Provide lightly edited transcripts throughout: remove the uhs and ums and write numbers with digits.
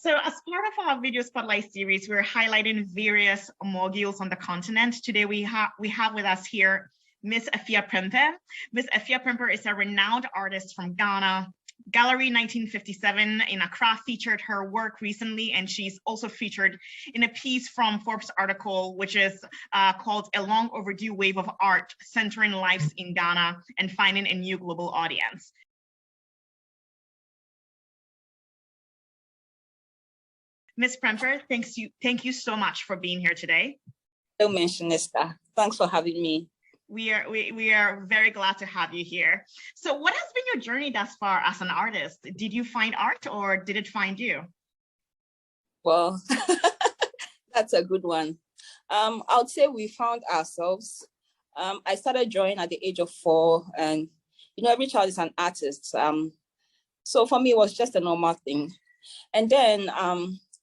So as part of our video spotlight series, we're highlighting various moguls on the continent. Today we have with us here Miss Afia Prempeh. Miss Afia Prempeh is a renowned artist from Ghana. Gallery 1957 in Accra featured her work recently, and she's also featured in a piece from Forbes article, which is called A Long Overdue Wave of Art, Centering Lives in Ghana and Finding a New Global Audience. Ms. Prempeh, thank you so much for being here today. Don't mention this, thanks for having me. We are very glad to have you here. So what has been your journey thus far as an artist? Did you find art or did it find you? Well, that's a good one. I would say we found ourselves. I started drawing at the age of 4, and every child is an artist. So for me, it was just a normal thing. And then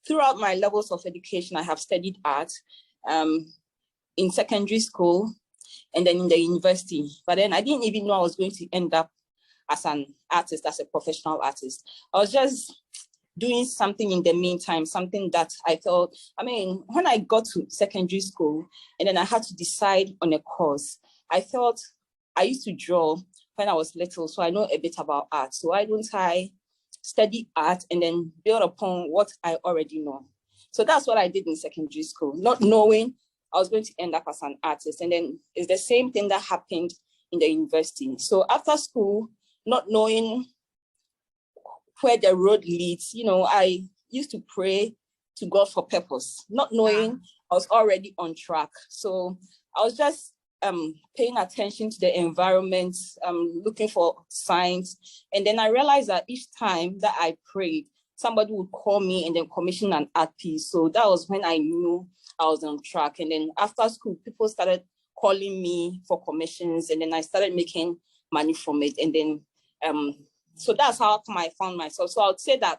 throughout my levels of education, I have studied art in secondary school, and then in the university. But then I didn't even know I was going to end up as an artist, as a professional artist. I was just doing something in the meantime, something that I thought, when I got to secondary school and then I had to decide on a course, I thought I used to draw when I was little, so I know a bit about art. So why don't I study art and then build upon what I already know? So that's what I did in secondary school, not knowing I was going to end up as an artist. And then it's the same thing that happened in the university. So after school, not knowing where the road leads, I used to pray to God for purpose, not knowing I was already on track. So I was just paying attention to the environment, looking for signs. And then I realized that each time that I prayed, somebody would call me and then commission an art piece. So that was when I knew I was on track. And then after school, people started calling me for commissions, and then I started making money from it. And then, so that's how I found myself. So I would say that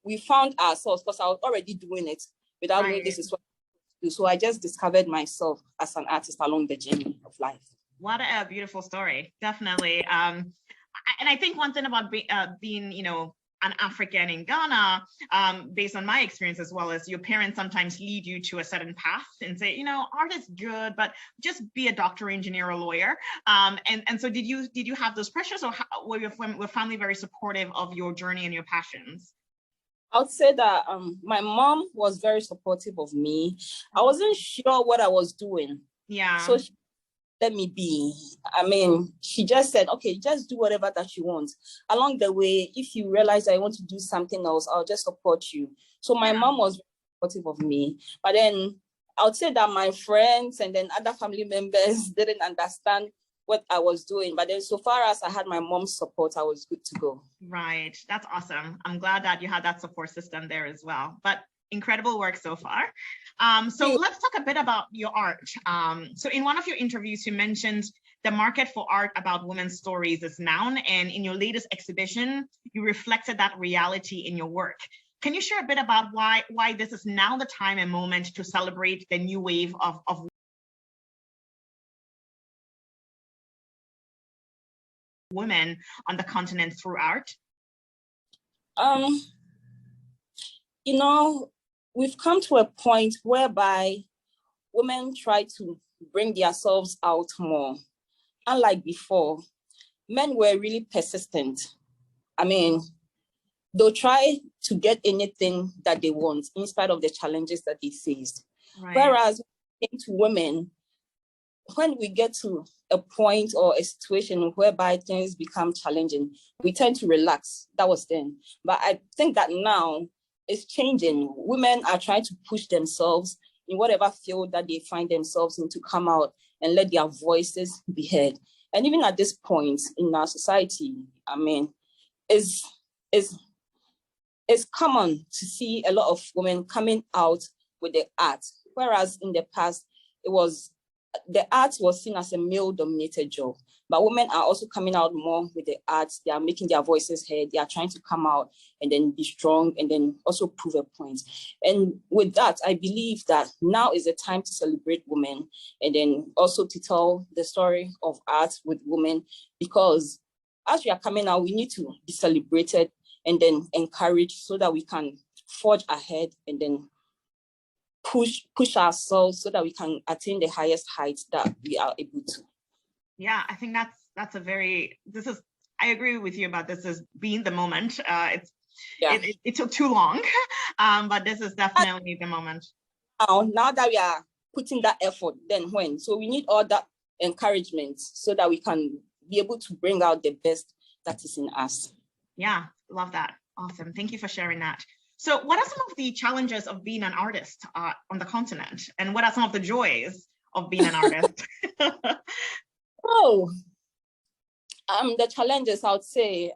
we found ourselves because I was already doing it without knowing this is what I do. So I just discovered myself as an artist along the journey of life. What a beautiful story, definitely. And I think one thing about being, an African in Ghana, based on my experience as well, as your parents sometimes lead you to a certain path and say, art is good, but just be a doctor, engineer, or lawyer. And so did you have those pressures, or were your family very supportive of your journey and your passions? I would say that my mom was very supportive of me. I wasn't sure what I was doing. Yeah. So she let me be. She just said, okay, just do whatever that you want. Along the way, if you realize I want to do something else, I'll just support you. So my mom was very supportive of me. But then I would say that my friends and then other family members didn't understand what I was doing. But then so far as I had my mom's support, I was good to go. Right. That's awesome. I'm glad that you had that support system there as well. But incredible work so far. So let's talk a bit about your art. So in one of your interviews, you mentioned the market for art about women's stories is now, and in your latest exhibition, you reflected that reality in your work. Can you share a bit about why this is now the time and moment to celebrate the new wave of women on the continent through art? We've come to a point whereby women try to bring themselves out more. Unlike before, men were really persistent. They'll try to get anything that they want in spite of the challenges that they faced. Right. Whereas to women, when we get to a point or a situation whereby things become challenging, we tend to relax. That was then. But I think that now, it's changing. Women are trying to push themselves in whatever field that they find themselves in to come out and let their voices be heard. And even at this point in our society, it's common to see a lot of women coming out with the art, whereas in the past, the art was seen as a male-dominated job. But women are also coming out more with the arts. They are making their voices heard. They are trying to come out and then be strong and then also prove a point. And with that, I believe that now is the time to celebrate women and then also to tell the story of art with women, because as we are coming out, we need to be celebrated and then encouraged so that we can forge ahead and then push ourselves so that we can attain the highest heights that we are able to. Yeah, I think that's a very, I agree with you about this as being the moment. It took too long, but this is definitely the moment. Now that we are putting that effort, then when? So we need all that encouragement so that we can be able to bring out the best that is in us. Yeah, love that. Awesome. Thank you for sharing that. So what are some of the challenges of being an artist on the continent? And what are some of the joys of being an artist? The challenges, I would say,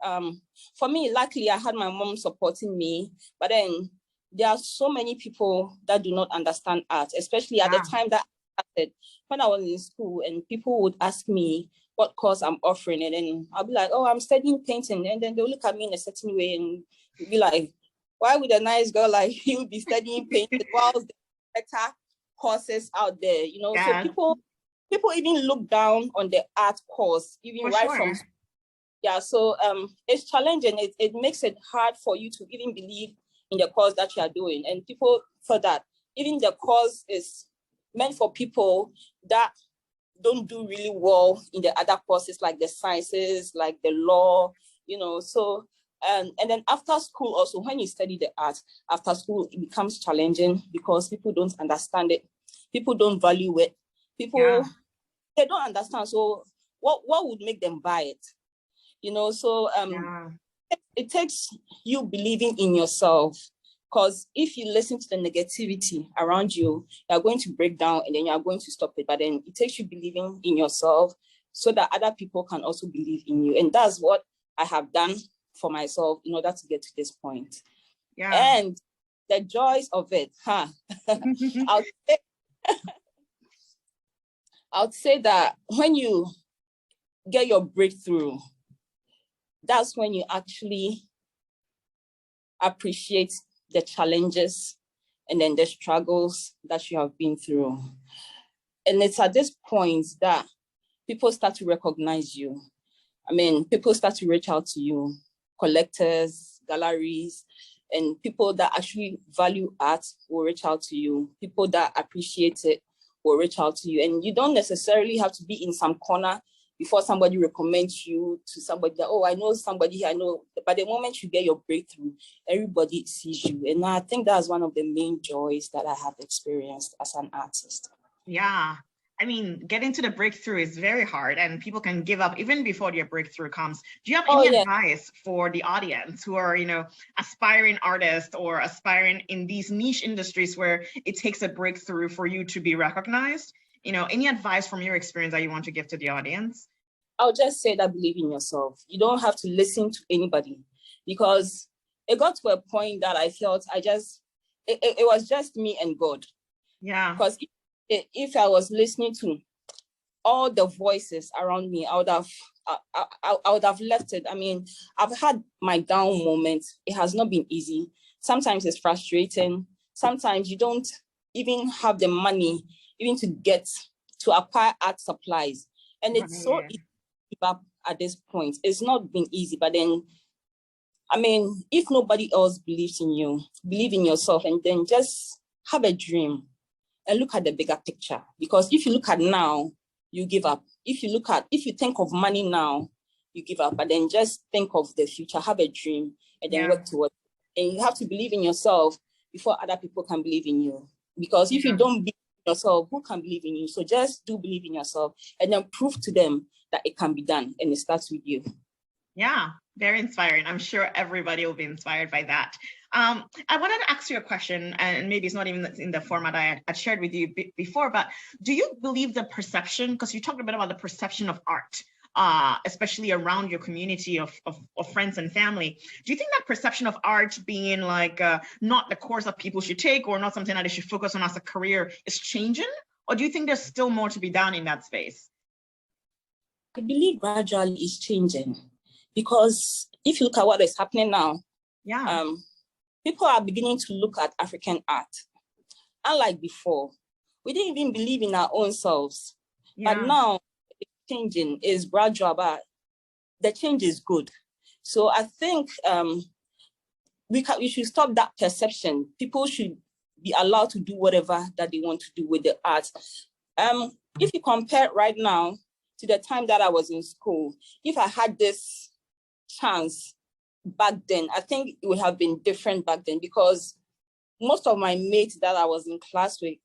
for me, luckily, I had my mom supporting me, but then there are so many people that do not understand art, especially at the time that I started, when I was in school, and people would ask me what course I'm offering, and then I'll be like, oh, I'm studying painting, and then they'll look at me in a certain way and be like, why would a nice girl like you be studying painting whilst there are better courses out there, you know? So people even look down on the art course, even from so it's challenging. It makes it hard for you to even believe in the course that you are doing, and people thought that even the course is meant for people that don't do really well in the other courses, like the sciences, like the law, you know. So and then after school also, when you study the art after school, it becomes challenging because people don't understand it, people don't value it, people they don't understand. So what would make them buy it, you know? So it takes you believing in yourself, because if you listen to the negativity around you, you're going to break down and then you're going to stop it. But then it takes you believing in yourself so that other people can also believe in you. And that's what I have done for myself in order to get to this point. And the joys of it, I would say that when you get your breakthrough, that's when you actually appreciate the challenges and then the struggles that you have been through. And it's at this point that people start to recognize you. I mean, people start to reach out to you, collectors, galleries, and people that actually value art will reach out to you. People that appreciate it will reach out to you. And you don't necessarily have to be in some corner before somebody recommends you to somebody that, oh, I know somebody, I know. But the moment you get your breakthrough, everybody sees you. And I think that's one of the main joys that I have experienced as an artist. Yeah. I mean, getting to the breakthrough is very hard and people can give up even before their breakthrough comes. Do you have any advice for the audience who are, you know, aspiring artists or aspiring in these niche industries where it takes a breakthrough for you to be recognized? You know, any advice from your experience that you want to give to the audience? I'll just say that believe in yourself. You don't have to listen to anybody, because it got to a point that I felt it was just me and God. Yeah. Because if I was listening to all the voices around me, I would have left it. I mean, I've had my down moments. It has not been easy. Sometimes it's frustrating. Sometimes you don't even have the money even to acquire art supplies. And it's so easy to give up at this point. It's not been easy, but then, I mean, if nobody else believes in you, believe in yourself, and then just have a dream and look at the bigger picture. Because if you look at now, you give up. If you think of money now, you give up. But then just think of the future, have a dream, and then work towards it. And you have to believe in yourself before other people can believe in you. Because if you don't believe in yourself, who can believe in you? So just do believe in yourself and then prove to them that it can be done, and it starts with you. Yeah, very inspiring. I'm sure everybody will be inspired by that. I wanted to ask you a question, and maybe it's not even in the format I had shared with you before, but do you believe the perception, because you talked a bit about the perception of art, especially around your community of friends and family. Do you think that perception of art being like not the course that people should take or not something that they should focus on as a career is changing? Or do you think there's still more to be done in that space? I believe gradually it's changing, because if you look at what is happening now, people are beginning to look at African art. Unlike before, we didn't even believe in our own selves. But now it's changing, is gradual, but the change is good. So I think we should stop that perception. People should be allowed to do whatever that they want to do with the art. If you compare right now to the time that I was in school, if I had this chance back then, I think it would have been different back then, because most of my mates that I was in class with,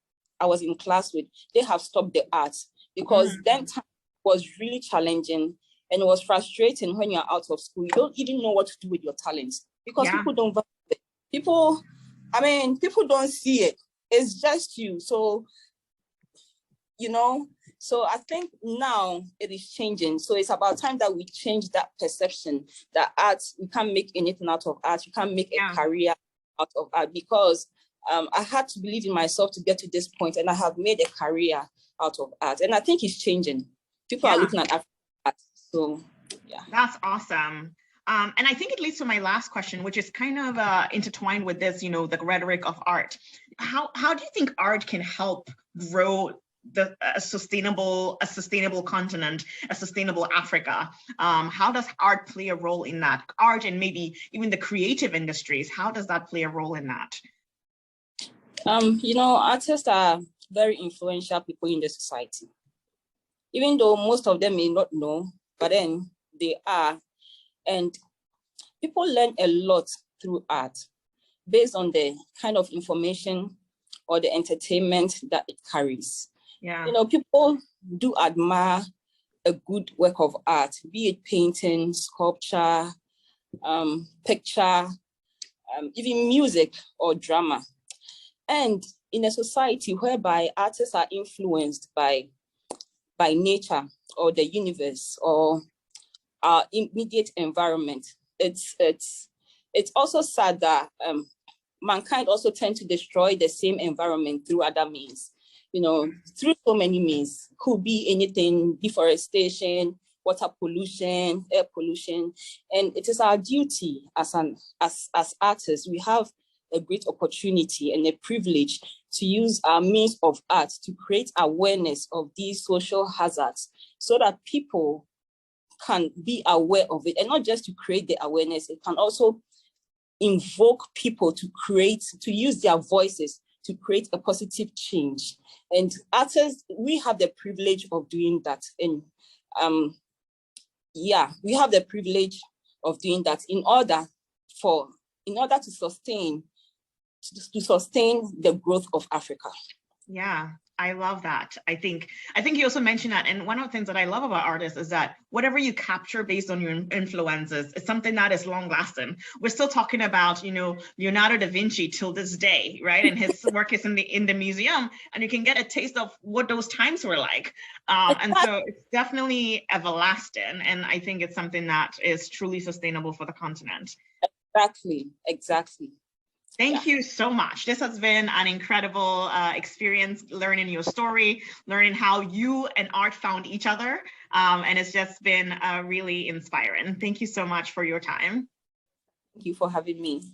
they have stopped the arts, because then time was really challenging and it was frustrating when you're out of school. You don't even know what to do with your talents, because people don't value it. People don't see it. It's just you. So, so I think now it is changing. So it's about time that we change that perception that art, we can't make anything out of art. You can't make a career out of art, because I had to believe in myself to get to this point, and I have made a career out of art. And I think it's changing. People are looking at African art. So, yeah. That's awesome. And I think it leads to my last question, which is kind of intertwined with this, the rhetoric of art. How do you think art can help grow a sustainable continent, a sustainable Africa? How does art play a role in that? Art and maybe even the creative industries, how does that play a role in that? Artists are very influential people in the society. Even though most of them may not know, but then they are. And people learn a lot through art based on the kind of information or the entertainment that it carries. Yeah. People do admire a good work of art, be it painting, sculpture, picture, even music or drama. And in a society whereby artists are influenced by nature or the universe or our immediate environment, it's also sad that mankind also tend to destroy the same environment through other means, through so many means. Could be anything: deforestation, water pollution, air pollution. And it is our duty as artists. We have a great opportunity and a privilege to use our means of art to create awareness of these social hazards, so that people can be aware of it. And not just to create the awareness, it can also invoke people to use their voices to create a positive change. And artists, we have the privilege of doing that. And we have the privilege of doing that in order to sustain the growth of Africa. Yeah, I love that. I think you also mentioned that. And one of the things that I love about artists is that whatever you capture based on your influences is something that is long lasting. We're still talking about, Leonardo da Vinci till this day, right? And his work is in the museum, and you can get a taste of what those times were like. And so it's definitely everlasting. And I think it's something that is truly sustainable for the continent. Exactly. Thank you so much. This has been an incredible experience, learning your story, learning how you and art found each other. And it's just been really inspiring. Thank you so much for your time. Thank you for having me.